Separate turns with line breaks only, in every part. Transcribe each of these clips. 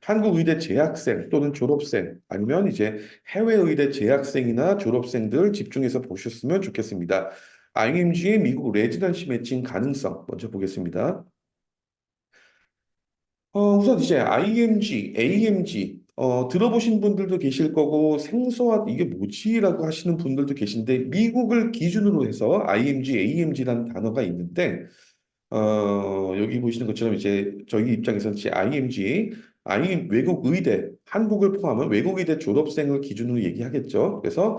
한국의대 재학생 또는 졸업생 아니면 이제 해외의대 재학생이나 졸업생들 집중해서 보셨으면 좋겠습니다. IMG의 미국 레지던시 매칭 가능성 먼저 보겠습니다. 우선 이제 IMG, AMG 들어보신 분들도 계실 거고 생소한 이게 뭐지라고 하시는 분들도 계신데 미국을 기준으로 해서 IMG, AMG라는 단어가 있는데 여기 보시는 것처럼 이제 저희 입장에서는 이제 IMG, 외국 의대, 한국을 포함한 외국 의대 졸업생을 기준으로 얘기하겠죠. 그래서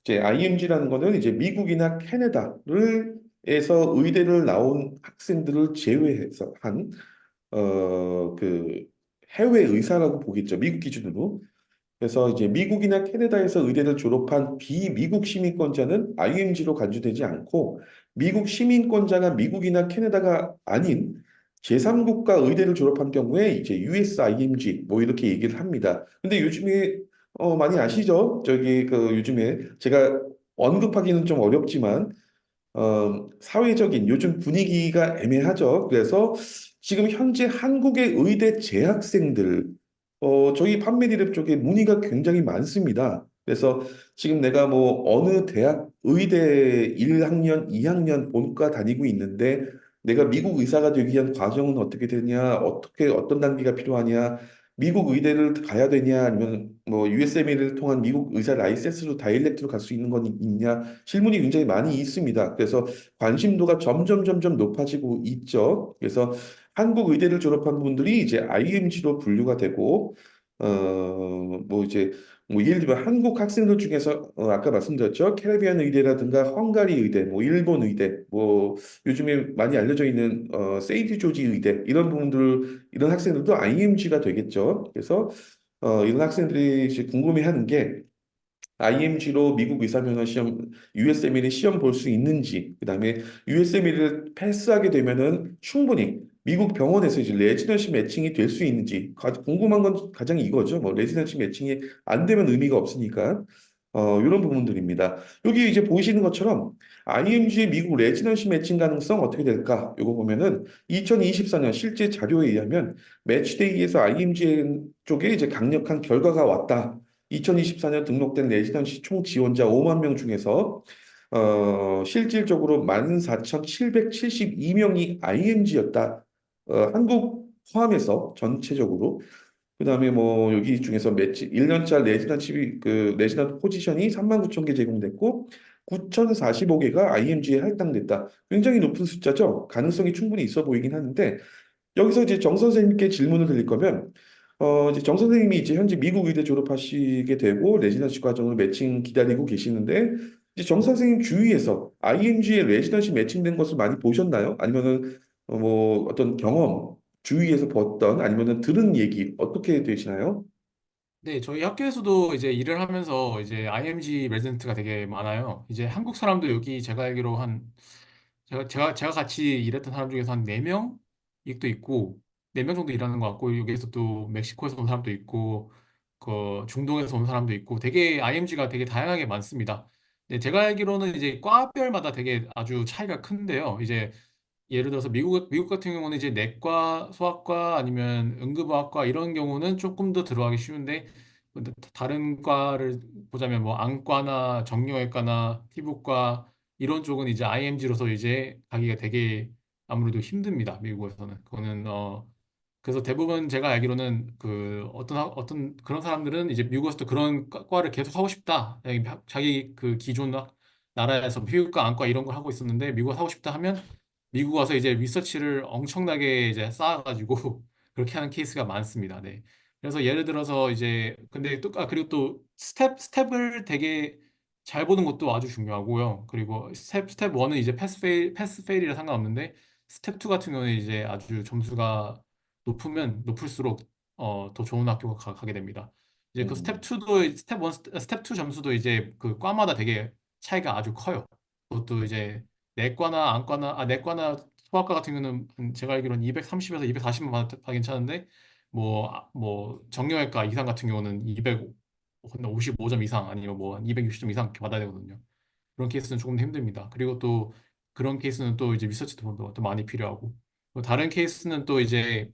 이제 IMG라는 거는 이제 미국이나 캐나다를 에서 의대를 나온 학생들을 제외해서 한 그 해외 의사라고 보겠죠. 미국 기준으로. 그래서 이제 미국이나 캐나다에서 의대를 졸업한 비미국 시민권자는 IMG로 간주되지 않고 미국 시민권자가 미국이나 캐나다가 아닌 제3국가 의대를 졸업한 경우에 이제 USIMG 뭐 이렇게 얘기를 합니다. 근데 요즘에 많이 아시죠? 저기 그 요즘에 제가 언급하기는 좀 어렵지만 사회적인 요즘 분위기가 애매하죠. 그래서 지금 현재 한국의 의대 재학생들, 저희 판매디랩 쪽에 문의가 굉장히 많습니다. 그래서 지금 내가 뭐 어느 대학 의대 1학년, 2학년 본과 다니고 있는데 내가 미국 의사가 되기 위한 과정은 어떻게 되냐, 어떻게 어떤 단계가 필요하냐, 미국 의대를 가야 되냐, 아니면 뭐 USML을 통한 미국 의사 라이센스로 다이렉트로 갈 수 있는 건 있냐, 질문이 굉장히 많이 있습니다. 그래서 관심도가 점점 높아지고 있죠. 그래서 한국 의대를 졸업한 분들이 이제 IMG로 분류가 되고, 뭐 이제 뭐 예를 들면 한국 학생들 중에서 아까 말씀드렸죠. 캐리비안 의대라든가 헝가리 의대, 뭐 일본 의대, 뭐 요즘에 많이 알려져 있는 세인트 조지 의대 이런 부분들 이런 학생들도 IMG가 되겠죠. 그래서 이런 학생들이 이제 궁금해하는 게 IMG로 미국 의사면허 시험, USMLE 시험 볼 수 있는지, 그다음에 USMLE를 패스하게 되면은 충분히 미국 병원에서 이제 레지던시 매칭이 될 수 있는지 궁금한 건 가장 이거죠. 뭐 레지던시 매칭이 안 되면 의미가 없으니까 이런 부분들입니다. 여기 이제 보이시는 것처럼 IMG의 미국 레지던시 매칭 가능성 어떻게 될까? 이거 보면은 2024년 실제 자료에 의하면 매치데이에서 IMG 쪽에 이제 강력한 결과가 왔다. 2024년 등록된 레지던시 총 지원자 5만 명 중에서 실질적으로 14,772명이 IMG였다. 한국 포함해서 전체적으로. 그다음에 뭐 여기 중에서 매치 1년차 레지던시 그 레지던트 포지션이 3만 9천 개 제공됐고 9,045개가 IMG에 할당됐다. 굉장히 높은 숫자죠. 가능성이 충분히 있어 보이긴 하는데 여기서 이제 정 선생님께 질문을 드릴 거면, 이제 정 선생님이 이제 현재 미국 의대 졸업하시게 되고 레지던시 과정을 매칭 기다리고 계시는데, 이제 정 선생님 주위에서 IMG에 레지던시 매칭된 것을 많이 보셨나요? 아니면은 뭐 어떤 경험 주위에서 봤던 아니면은 들은 얘기 어떻게 되시나요?
네, 저희 학교에서도 이제 일을 하면서 이제 IMG 레지던트가 되게 많아요. 이제 한국 사람도 여기 제가 알기로 제가 같이 일했던 사람 중에서 한 4명? 도 있고, 4명 정도 일하는 것 같고, 여기에서 또 멕시코에서 온 사람도 있고, 그 중동에서 온 사람도 있고, 되게 IMG가 되게 다양하게 많습니다. 네, 제가 알기로는 이제 과별마다 되게 아주 차이가 큰데요. 이제 예를 들어서 미국 같은 경우는 이제 내과, 소아과 아니면 응급의학과 이런 경우는 조금 더 들어가기 쉬운데 근데 다른 과를 보자면 뭐 안과나 정형외과나 피부과 이런 쪽은 이제 IMG로서 이제 가기가 되게 아무래도 힘듭니다. 미국에서는 그거는 그래서 대부분 제가 알기로는 그 어떤 그런 사람들은 이제 미국에서도 그런 과를 계속 하고 싶다. 자기 그 기존 나라에서 피부과, 안과 이런 걸 하고 있었는데 미국 하고 싶다 하면 미국 와서 이제 리서치를 엄청나게 이제 쌓아가지고 그렇게 하는 케이스가 많습니다. 네. 그래서 예를 들어서 이제 근데 또 그리고 또 스텝을 되게 잘 보는 것도 아주 중요하고요. 그리고 스텝 1은 이제 패스 페일이라 상관없는데 스텝 2 같은 경우는 이제 아주 점수가 높으면 높을수록 더 좋은 학교 가게 됩니다. 이제 그 스텝
음,
2도 스텝 1, 스텝 2 점수도 이제 그 과마다 되게 차이가 아주 커요. 그것도 이제 내과나 소아과 같은 경우는 제가 알기로는 230에서 240만 다 괜찮은데 뭐 정형외과 이상 같은 경우는 255점 이상 아니면 뭐 260점 이상 이렇게 받아야 되거든요. 그런 케이스는 조금 더 힘듭니다. 그리고 또 그런 케이스는 또 이제 리서치 도 많이 필요하고 또 다른 케이스는 또 이제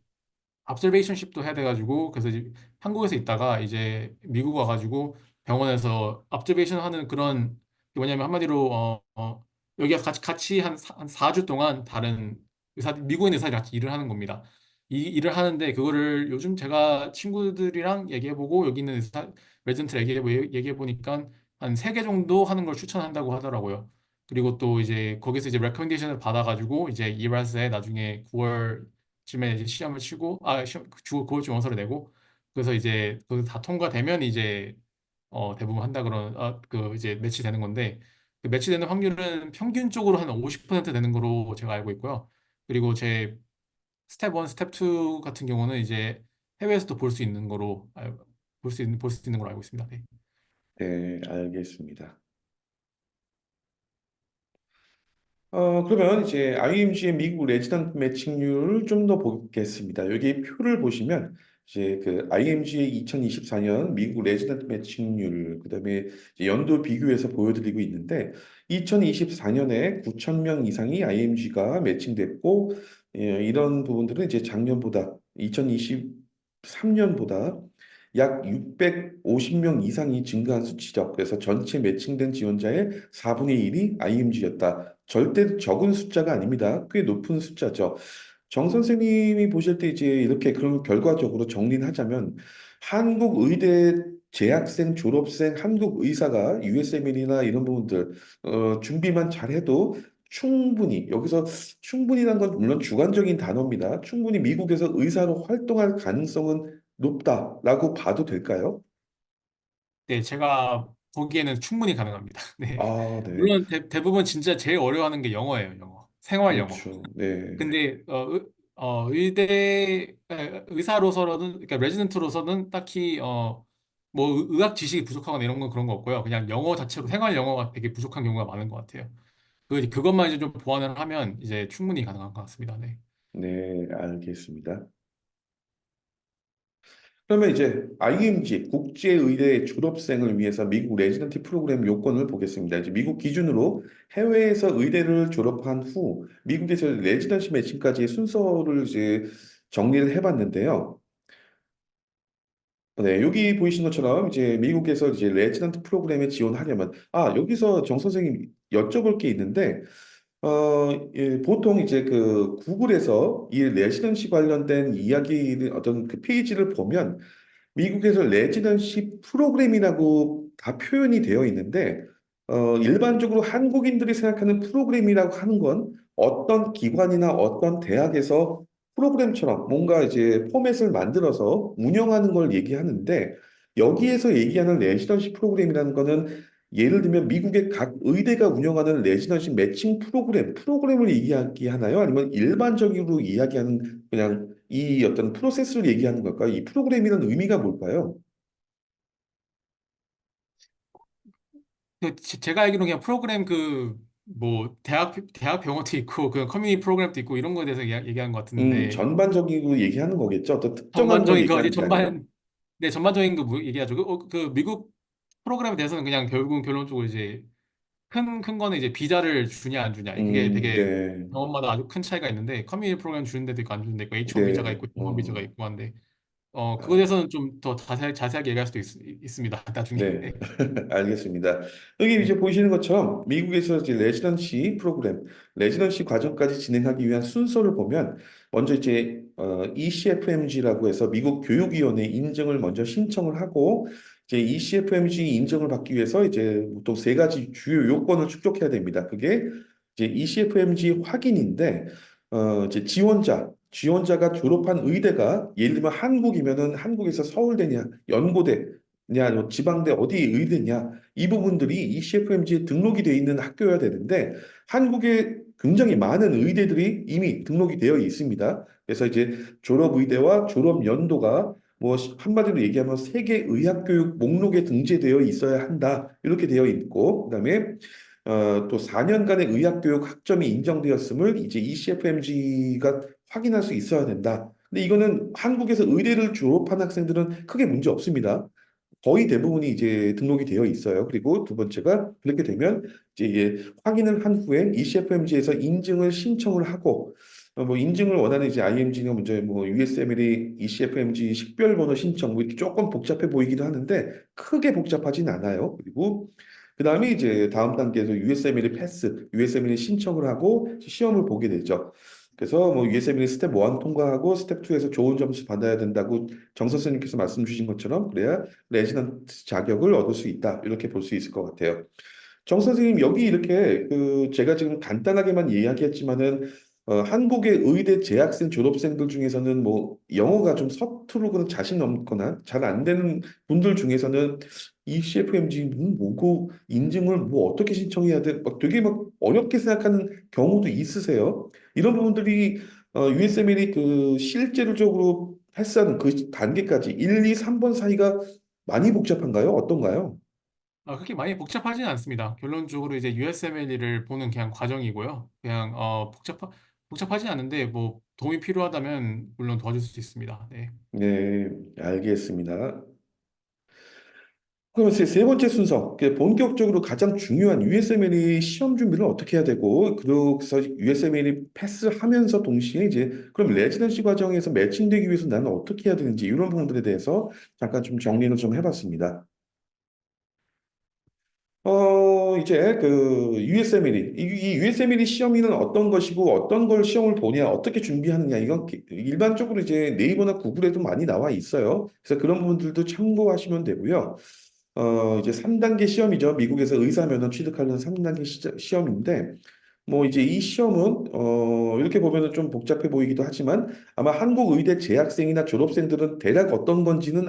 observationship도 해야 돼가지고 그래서 이제 한국에서 있다가 이제 미국 와가지고 병원에서 observation 하는 그런 게 뭐냐면 한마디로 여기가 같이 한 4주 동안 다른 미국인 의사들이 같이 일을 하는 겁니다. 이 일을 하는데 그거를 요즘 제가 친구들이랑 얘기해보고 여기 있는 의사 레지던트 얘기해 보니까 한 3개 정도 하는 걸 추천한다고 하더라고요. 그리고 또 이제 거기서 이제 레커멘데이션을 받아가지고 이제 이라스에 나중에 9월쯤에 이제 시험을 치고 시험 9월쯤 원서를 내고 그래서 이제 그 다 통과되면 이제 대부분 한다 그런 그 이제 매치되는 건데 그 매치되는 확률은 평균적으로 한 50% 되는 거로 제가 알고 있고요. 그리고 제 스텝 1, 스텝 2 같은 경우는 이제 해외에서도 볼 수 있는 걸로 알고 있습니다. 네.
네, 알겠습니다. 그러면 이제 IMG의 미국 레지던트 매칭률을 좀 더 보겠습니다. 여기 표를 보시면 이제 그 IMG의 2024년 미국 레지던트 매칭률, 그다음에 이제 연도 비교해서 보여드리고 있는데 2024년에 9천 명 이상이 IMG가 매칭됐고 이런 부분들은 이제 작년보다 2023년보다 약 650명 이상이 증가한 수치죠. 그래서 전체 매칭된 지원자의 4분의 1이 IMG였다. 절대 적은 숫자가 아닙니다. 꽤 높은 숫자죠. 정 선생님이 보실 때 이제 이렇게 그런 결과적으로 정리를 하자면 한국 의대 재학생, 졸업생, 한국 의사가 USML이나 이런 부분들 준비만 잘해도 충분히 여기서 충분히란 건 물론 주관적인 단어입니다. 충분히 미국에서 의사로 활동할 가능성은 높다라고 봐도 될까요?
네, 제가 보기에는 충분히 가능합니다. 네.
아, 네.
물론 대부분 진짜 제일 어려워하는 게 영어예요, 영어. 생활 영어.
그렇죠. 네.
근데 의사로서는 그러니까 레지던트로서는 딱히 뭐 의학 지식이 부족하거나 이런 건 그런 거 없고요. 그냥 영어 자체로 생활 영어가 되게 부족한 경우가 많은 것 같아요. 그것만 이제 좀 보완을 하면 이제 충분히 가능한 것 같습니다. 네.
네, 알겠습니다. 그러면 이제 IMG 국제의대 졸업생을 위해서 미국 레지던트 프로그램 요건을 보겠습니다. 이제 미국 기준으로 해외에서 의대를 졸업한 후 미국에서 레지던시 매칭까지의 순서를 이제 정리를 해봤는데요. 네, 여기 보이신 것처럼 이제 미국에서 이제 레지던트 프로그램에 지원하려면 여기서 정 선생님 여쭤볼 게 있는데 예, 보통 이제 그 구글에서 이 레지던시 관련된 이야기를 어떤 그 페이지를 보면 미국에서 레지던시 프로그램이라고 다 표현이 되어 있는데 일반적으로 한국인들이 생각하는 프로그램이라고 하는 건 어떤 기관이나 어떤 대학에서 프로그램처럼 뭔가 이제 포맷을 만들어서 운영하는 걸 얘기하는데 여기에서 얘기하는 레지던시 프로그램이라는 거는 예를 들면 미국의 각 의대가 운영하는 레지던시 매칭 프로그램을 이야기하나요? 아니면 일반적으로 이야기하는 그냥 이 어떤 프로세스를 얘기하는 걸까요? 이 프로그램이라는 의미가 뭘까요?
제가 알기로는 그냥 프로그램 그 뭐 대학 병원도 있고 그 커뮤니티 프로그램도 있고 이런 거에 대해서 얘기하는 것 같은데
전반적으로 얘기하는 거겠죠. 어떤 특정한 걸
전반적인 거 이제
얘기하는 게 아니라.
네, 전반적인 거 얘기하죠. 그 미국 프로그램에 대해서는 그냥 결국은 결론적으로 이제 큰 거는 이제 비자를 주냐 안 주냐. 그게 되게
네,
병원마다 아주 큰 차이가 있는데 커뮤니티 프로그램 주는 데도 있고 안 주는 데 있고 H1 비자가
네,
있고 T1 비자가 있고 한데 그거에
아,
대해서는 좀 더 자세하게 얘기할 수도 있습니다. 나중에.
네,
네.
알겠습니다. 여기
네.
이제 보시는 것처럼 미국에서 이제 레지던시 프로그램, 레지던시 과정까지 진행하기 위한 순서를 보면 먼저 이제 ECFMG라고 해서 미국 교육위원회 인증을 먼저 신청을 하고 이제 ECFMG 인증을 받기 위해서 이제 보통 세 가지 주요 요건을 충족해야 됩니다. 그게 이제 ECFMG 확인인데 이제 지원자가 졸업한 의대가 예를 들면 한국이면은 한국에서 서울대냐, 연고대냐, 뭐 지방대 어디 의대냐 이 부분들이 ECFMG에 등록이 되어 있는 학교여야 되는데 한국에 굉장히 많은 의대들이 이미 등록이 되어 있습니다. 그래서 이제 졸업 의대와 졸업 연도가 뭐 한마디로 얘기하면 세계 의학교육 목록에 등재되어 있어야 한다 이렇게 되어 있고 그다음에 또 4년간의 의학교육 학점이 인정되었음을 이제 ECFMG가 확인할 수 있어야 된다. 근데 이거는 한국에서 의대를 졸업한 학생들은 크게 문제 없습니다. 거의 대부분이 이제 등록이 되어 있어요. 그리고 두 번째가 그렇게 되면 이제 이게 확인을 한 후에 ECFMG에서 인증을 신청을 하고 뭐 인증을 원하는 이제 IMG가 먼저 뭐 USMLE, ECFMG 식별 번호 신청 뭐 이렇게 조금 복잡해 보이기도 하는데 크게 복잡하진 않아요. 그리고 그다음에 이제 다음 단계에서 USMLE 패스, USMLE 신청을 하고 시험을 보게 되죠. 그래서 뭐 USMLE 스텝 1 통과하고 스텝 2에서 좋은 점수 받아야 된다고 정 선생님께서 말씀 주신 것처럼 그래야 레지던트 자격을 얻을 수 있다. 이렇게 볼 수 있을 것 같아요. 정 선생님 여기 이렇게 그 제가 지금 간단하게만 이야기했지만은 한국의 의대 재학생 졸업생들 중에서는 뭐 영어가 좀 서투르거나 자신 없거나 잘 안 되는 분들 중에서는 이 CFMG 뭐고 인증을 뭐 어떻게 신청해야 돼? 막 되게 막 어렵게 생각하는 경우도 있으세요. 이런 부분들이 USML이 그 실질적으로 패스하는 그 단계까지 1, 2, 3번 사이가 많이 복잡한가요? 어떤가요?
그렇게 많이 복잡하지는 않습니다. 결론적으로 이제 USMLE를 보는 그냥 과정이고요. 그냥 복잡하지 않은데 뭐 도움이 필요하다면 물론 도와줄 수 있습니다. 네.
네, 알겠습니다. 그럼 세 번째 순서, 본격적으로 가장 중요한 USMLE 시험 준비를 어떻게 해야 되고, 그래서 USMLE 패스하면서 동시에 이제 그럼 레지던시 과정에서 매칭되기 위해서 나는 어떻게 해야 되는지 이런 부분들에 대해서 잠깐 좀 정리를 좀 해봤습니다. 이제 그 USMLE, 이 USMLE 시험이는 어떤 것이고 어떤 걸 시험을 보냐, 어떻게 준비하느냐, 이건 일반적으로 이제 네이버나 구글에도 많이 나와 있어요. 그래서 그런 부분들도 참고하시면 되고요. 이제 3단계 시험이죠. 미국에서 의사 면허 취득하는 3단계 시험인데, 뭐 이제 이 시험은 이렇게 보면은 좀 복잡해 보이기도 하지만 아마 한국 의대 재학생이나 졸업생들은 대략 어떤 건지는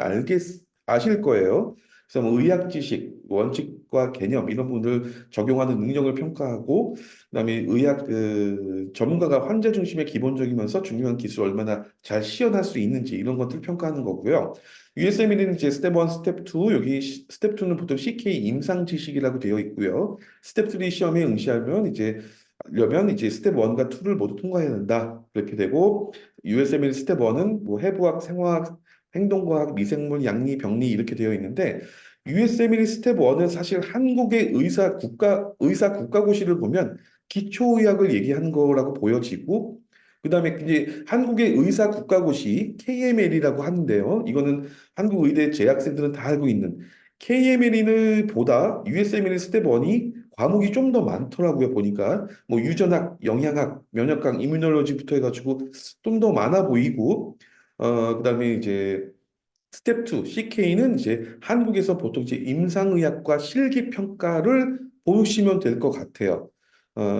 아실 거예요. 그래서 뭐 의학 지식, 원칙과 개념 이런 부분을 적용하는 능력을 평가하고 그다음에 의학 그 전문가가 환자 중심의 기본적이면서 중요한 기술을 얼마나 잘 시연할 수 있는지 이런 것들을 평가하는 거고요. USMLE는 이제 스텝 1, 스텝 2, 여기 스텝 2는 보통 CK 임상 지식이라고 되어 있고요. 스텝 3 시험에 응시하면 이제 려면 이제 스텝 1과 2를 모두 통과해야 된다. 그렇게 되고 USMLE 스텝 1은 뭐 해부학, 생화학, 행동과학, 미생물, 양리, 병리 이렇게 되어 있는데 USMLE 스텝 1은 사실 한국의 의사 국가고시를 보면 기초의학을 얘기하는 거라고 보여지고 그다음에 이제 한국의 의사 국가고시 KML이라고 하는데요. 이거는 한국 의대 재학생들은 다 알고 있는 KML은 보다 USMLE 스텝 1이 과목이 좀 더 많더라고요. 보니까 뭐 유전학, 영양학, 면역학, 이뮤놀로지부터 해가지고 좀 더 많아 보이고 그다음에 이제 스텝 2, CK는 이제 한국에서 보통 이제 임상의학과 실기평가를 보시면 될 것 같아요.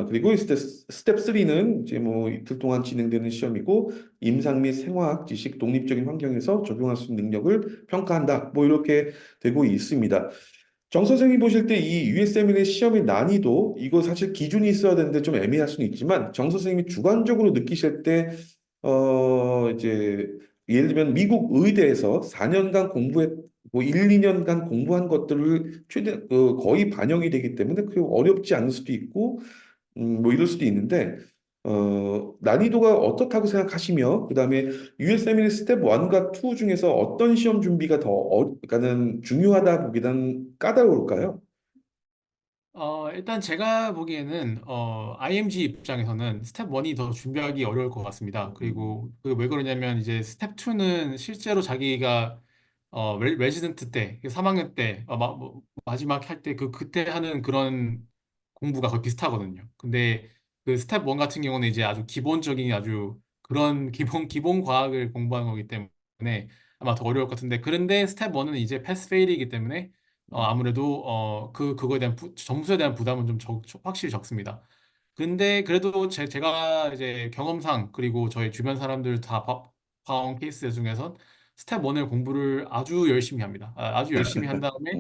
그리고 스텝 3는 이제 뭐 이틀 동안 진행되는 시험이고 임상 및 생화학 지식 독립적인 환경에서 적용할 수 있는 능력을 평가한다. 뭐 이렇게 되고 있습니다. 정 선생님 보실 때 이 USMLE 시험의 난이도 이거 사실 기준이 있어야 되는데 좀 애매할 수는 있지만 정 선생님이 주관적으로 느끼실 때 이제 예를 들면 미국 의대에서 4년간 공부했 뭐 1, 2년간 공부한 것들을 최대 거의 반영이 되기 때문에 그 어렵지 않을 수도 있고 뭐 이럴 수도 있는데 난이도가 어떻다고 생각하시며 그다음에 USMLE 스텝 1과 2 중에서 어떤 시험 준비가 더 그러니까는 중요하다 보기는 까다로울까요?
일단 제가 보기에는 IMG 입장에서는 스텝 1이 더 준비하기 어려울 것 같습니다. 그리고 그 왜 그러냐면 이제 스텝 2는 실제로 자기가 레지던트 때, 3학년 때, 마지막 할 때 그때 하는 그런 공부가 거의 비슷하거든요. 근데 그 스텝 1 같은 경우는 이제 아주 기본적인 아주 그런 기본 과학을 공부하는 거기 때문에 아마 더 어려울 것 같은데 그런데 스텝 1은 이제 패스 페일이기 때문에 아무래도 그거에 대한 점수에 대한 부담은 좀 확실히 적습니다. 근데 그래도 제가 이제 경험상 그리고 저희 주변 사람들 다 봐온 케이스 중에선 스텝 1을 공부를 아주 열심히 합니다. 아주 열심히 한 다음에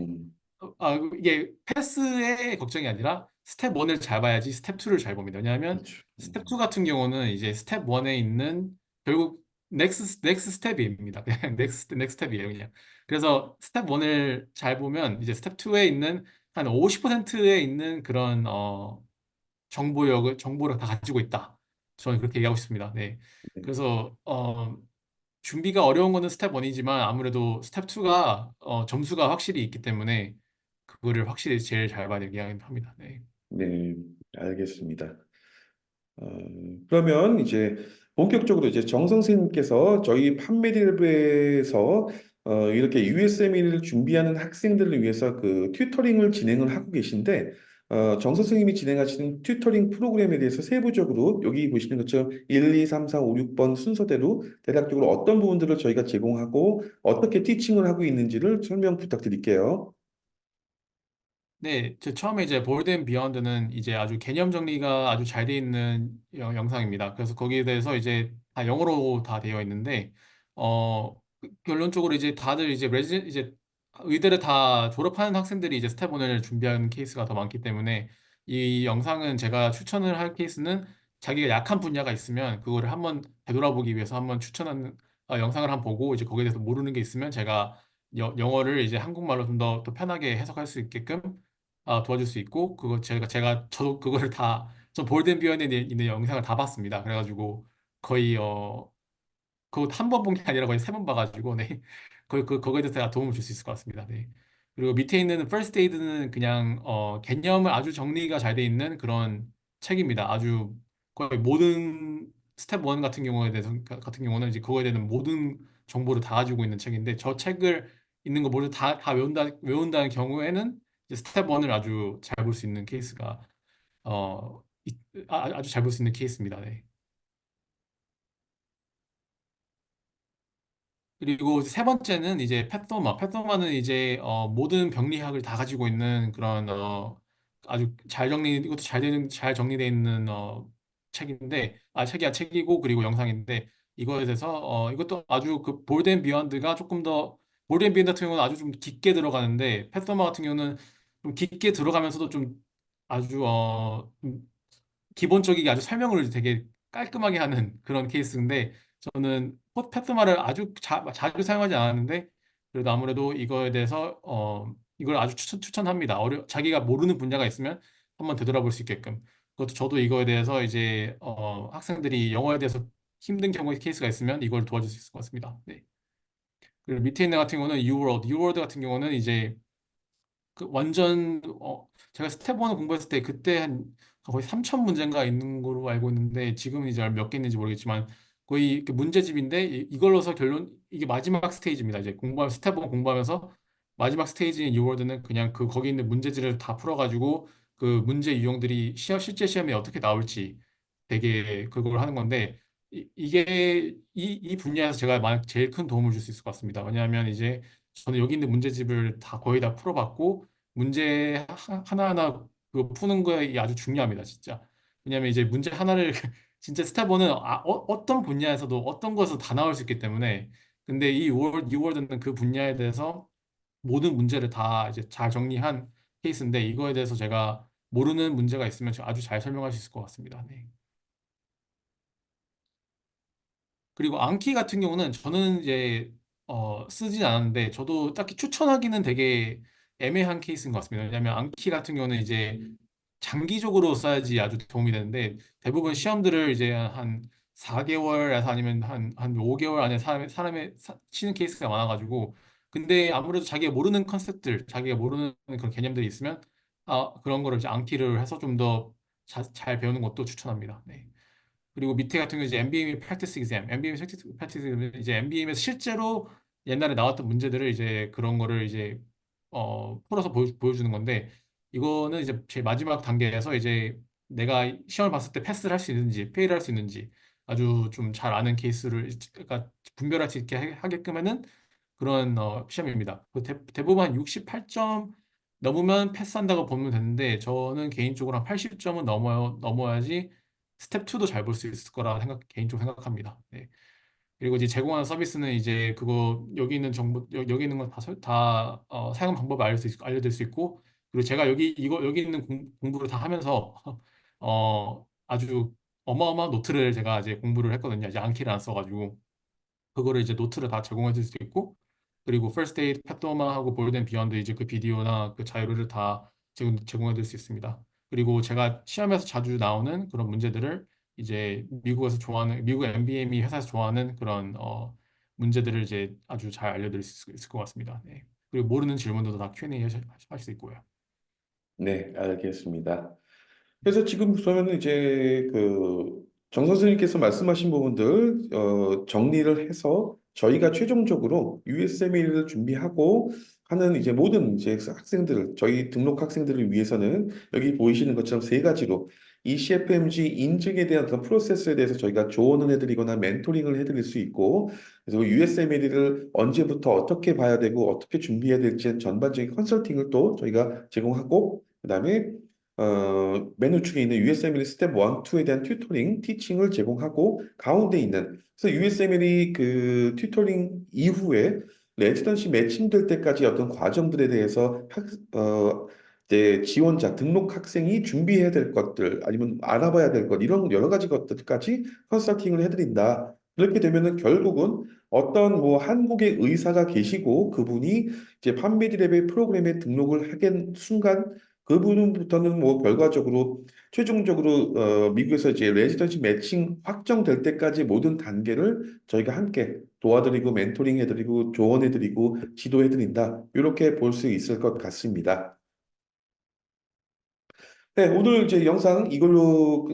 음,
이게 패스의 걱정이 아니라 스텝 1을 잘 봐야지 스텝 2를 잘 봅니다. 왜냐하면
그렇죠.
스텝 2 같은 경우는 이제 스텝 1에 있는 결국 넥스 스텝입니다. 그냥 넥스 스텝이에요, 그냥. 그래서 스텝 1을 잘 보면 이제 스텝 2에 있는 한 50%에 있는 그런 정보를 다 가지고 있다. 저는 그렇게 얘기하고 싶습니다. 네.
네.
그래서 준비가 어려운 거는 스텝 1이지만 아무래도 스텝 2가 점수가 확실히 있기 때문에 그거를 확실히 제일 잘 봐야 되게 합니다. 네.
네, 알겠습니다. 그러면 이제 본격적으로 이제 정 선생님께서 저희 판매립에서 이렇게 USMLE를 준비하는 학생들을 위해서 그 튜터링을 진행을 하고 계신데 정 선생님이 진행하시는 튜터링 프로그램에 대해서 세부적으로 여기 보시는 것처럼 1, 2, 3, 4, 5, 6번 순서대로 대략적으로 어떤 부분들을 저희가 제공하고 어떻게 티칭을 하고 있는지를 설명 부탁드릴게요.
네, 저 처음에 이제 볼드 앤 비욘드는 이제 아주 개념 정리가 아주 잘 돼 있는 영상입니다. 그래서 거기에 대해서 이제 다 영어로 다 되어 있는데, 결론적으로 이제 다들 이제 의대를 다 졸업하는 학생들이 이제 스텝1을 준비하는 케이스가 더 많기 때문에 이 영상은 제가 추천을 할 케이스는 자기가 약한 분야가 있으면 그거를 한번 되돌아보기 위해서 한번 추천하는 영상을 한번 보고 이제 거기에 대해서 모르는 게 있으면 제가 영어를 이제 한국말로 좀 더 편하게 해석할 수 있게끔 도와줄 수 있고 그거 제가 저도 그거를 다 좀 볼덴 비언에 있는 영상을 다 봤습니다. 그래가지고 거의 그거 한 번 본 게 아니라 거의 세 번 봐가지고 네 거기에 대해서 제가 도움을 줄 수 있을 것 같습니다. 네. 그리고 밑에 있는 First Aid는 그냥 개념을 아주 정리가 잘 돼 있는 그런 책입니다. 아주 거의 모든 스텝 1 같은 경우에 대해서 같은 경우는 이제 그거에 대한 모든 정보를 다 가지고 있는 책인데 저 책을 있는 거 모두 다 외운다는 경우에는 이제 스텝 1을 아주 잘 볼 수 있는 케이스가 어, 이- 아주 잘 볼 수 있는 케이스입니다. 네. 그리고 이제 세 번째는 이제 펫도마. 펫도마는 이제 모든 병리학을 다 가지고 있는 그런 아주 잘 정리 이것도 잘 정리되어 있는 책인데 책이고 그리고 영상인데 이거에 대해서 이것도 아주 그 볼덴 비욘드가 조금 더 볼덴 비욘드 같은 경우는 아주 좀 깊게 들어가는데 펫도마 같은 경우는 좀 깊게 들어가면서도 좀 아주 기본적이게 아주 설명을 되게 깔끔하게 하는 그런 케이스인데 저는 패트마를 아주 자주 사용하지 않았는데 그래도 아무래도 이거에 대해서 이걸 아주 추천합니다. 자기가 모르는 분야가 있으면 한번 되돌아볼 수 있게끔. 그것도 저도 이거에 대해서 이제 학생들이 영어에 대해서 힘든 경우의 케이스가 있으면 이걸 도와줄 수 있을 것 같습니다. 네. 그리고 밑에 있는 같은 경우는 유월드 같은 경우는 이제 그 완전 제가 스텝 1 공부했을 때 그때 한 거의 3천 문제인가 있는 걸로 알고 있는데 지금은 이제 몇 개 있는지 모르겠지만 거의 그 문제집인데 이걸로서 결론 이게 마지막 스테이지입니다. 이제 스텝 1 공부하면서 마지막 스테이지인 유월드는 그냥 그 거기 있는 문제지를 다 풀어가지고 그 문제 유형들이 실제 시험에 어떻게 나올지 되게 그걸 하는 건데 이게 이 분야에서 제가 만약 제일 큰 도움을 줄 수 있을 것 같습니다. 왜냐하면 이제 저는 여기 있는 문제집을 다 거의 다 풀어봤고 문제 하나하나 그 푸는 거에 아주 중요합니다, 진짜. 왜냐하면 이제 문제 하나를 진짜 스텝1은 어떤 분야에서도 어떤 것에서 다 나올 수 있기 때문에 근데 이 유월드는 그 분야에 대해서 모든 문제를 다 이제 잘 정리한 케이스인데 이거에 대해서 제가 모르는 문제가 있으면 아주 잘 설명할 수 있을 것 같습니다. 네. 그리고 안키 같은 경우는 저는 이제 쓰진 않았는데 저도 딱히 추천하기는 되게 애매한 케이스인 것 같습니다. 왜냐하면 안키 같은 경우는 이제 장기적으로 써야지 아주 도움이 되는데 대부분 시험들을 이제 한 4개월에서 아니면 한 5개월 안에 치는 케이스가 많아가지고 근데 아무래도 자기가 모르는 컨셉들, 자기가 모르는 그런 개념들이 있으면 그런 거를 이제 암기를 해서 좀 더 잘 배우는 것도 추천합니다. 네. 그리고 밑에 같은 경우 이제 MBME Practice Exam, MBME Practice Exam 이제 MBM에서 실제로 옛날에 나왔던 문제들을 이제 그런 거를 이제 풀어서 보여주는 건데 이거는 이제 제 마지막 단계에서 이제 내가 시험을 봤을 때 패스를 할 수 있는지 페일을 할 수 있는지 아주 좀 잘 아는 케이스를 그러니까 분별할 수 있게 하게끔 하는 그런 시험입니다. 대부분 한 68점 넘으면 패스한다고 보면 되는데 저는 개인적으로 한 80점은 넘어야지 스텝 2도 잘 볼 수 있을 거라 개인적으로 생각합니다. 네. 그리고 이제 제공하는 서비스는 이제 그거 여기 있는 정보 여기 있는 건다 사용 방법을 알려드릴 수 있고 그리고 제가 여기 있는 공부를 다 하면서 아주 어마어마한 노트를 제가 이제 공부를 했거든요. 이제 암기를 안 써가지고 그거를 이제 노트를 다 제공해 줄 수 있고 그리고 First Aid, 팻도마하고 볼드 앤 비욘드 이제 그 비디오나 그 자료를 다 제공해 드릴 수 있습니다. 그리고 제가 시험에서 자주 나오는 그런 문제들을 이제 미국 MBME 회사에서 좋아하는 그런 문제들을 이제 아주 잘 알려드릴 수 있을 것 같습니다. 네. 그리고 모르는 질문도 다 Q&A 하실 수 있고요.
네, 알겠습니다. 그래서 지금 그러면 이제 그 정 선생님께서 말씀하신 부분들 정리를 해서 저희가 최종적으로 USMLE를 준비하고 하는 이제 모든 이제 학생들 저희 등록 학생들을 위해서는 여기 보이시는 것처럼 세 가지로 이 CFMG 인증에 대한 어떤 프로세스에 대해서 저희가 조언을 해드리거나 멘토링을 해드릴 수 있고 그래서 USMLE를 언제부터 어떻게 봐야 되고 어떻게 준비해야 될지 전반적인 컨설팅을 또 저희가 제공하고 그다음에 메뉴 축에 있는 USMLE 스텝 1, 2에 대한 튜토링, 티칭을 제공하고 가운데 있는 그래서 USMLE 그 튜토링 이후에 레지던시 매칭될 때까지 어떤 과정들에 대해서 이제 지원자, 등록 학생이 준비해야 될 것들 아니면 알아봐야 될 것 이런 여러 가지 것들까지 컨설팅을 해드린다. 그렇게 되면은 결국은 어떤 뭐 한국의 의사가 계시고 그분이 이제 판메디랩의 프로그램에 등록을 하게 순간 그 부분부터는 뭐 결과적으로 최종적으로 미국에서 이제 레지던시 매칭 확정될 때까지 모든 단계를 저희가 함께 도와드리고 멘토링 해드리고 조언해드리고 지도해드린다. 이렇게 볼 수 있을 것 같습니다. 네, 오늘 이제 영상 이걸로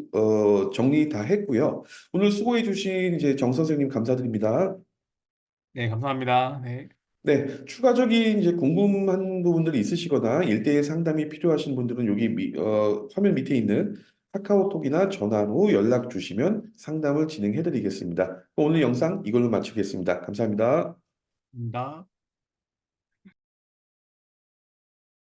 정리 다 했고요. 오늘 수고해 주신 이제 정 선생님 감사드립니다.
네, 감사합니다. 네.
네, 추가적인 이제 궁금한 부분들이 있으시거나 일대일 상담이 필요하신 분들은 여기 화면 밑에 있는 카카오톡이나 전화로 연락 주시면 상담을 진행해 드리겠습니다. 오늘 영상 이걸로 마치겠습니다. 감사합니다.
감사합니다.